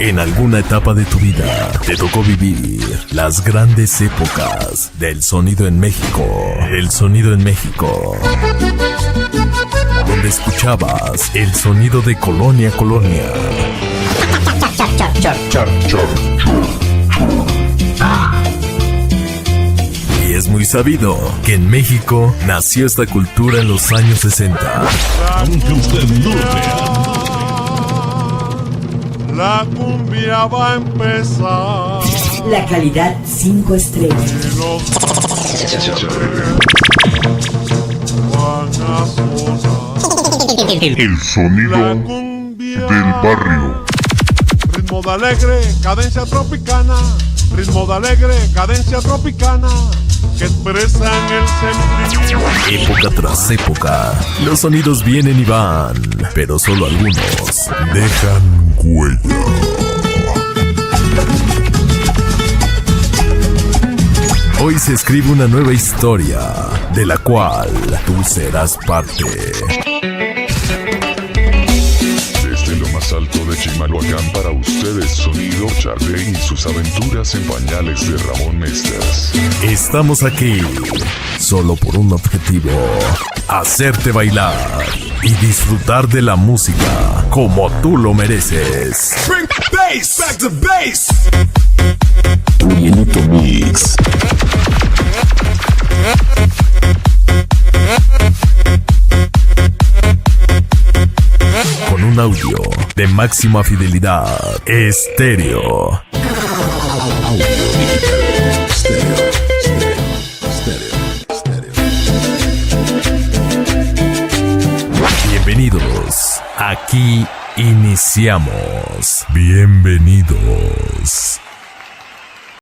En alguna etapa de tu vida te tocó vivir las grandes épocas del sonido en México. El sonido en México, donde escuchabas el sonido de colonia a colonia. Y es muy sabido que en México nació esta cultura en los años 60. Aunque usted no lo crea, la cumbia va a empezar. La calidad 5 estrellas. El sonido del barrio. Ritmo de alegre, cadencia tropicana. Ritmo de alegre, cadencia tropicana, que expresan el sentimiento. Época tras época, los sonidos vienen y van, pero solo algunos dejan huella. Hoy se escribe una nueva historia, de la cual tú serás parte. Desde lo más alto de Chimalhuacán para ustedes, sonido chardeit y sus aventuras en pañales de Ramón Mestas. Estamos aquí solo por un objetivo: hacerte bailar y disfrutar de la música como tú lo mereces. Bring bass, back to bass. Minuto Mix. Con un audio de máxima fidelidad, estéreo. Bienvenidos, aquí iniciamos. Bienvenidos.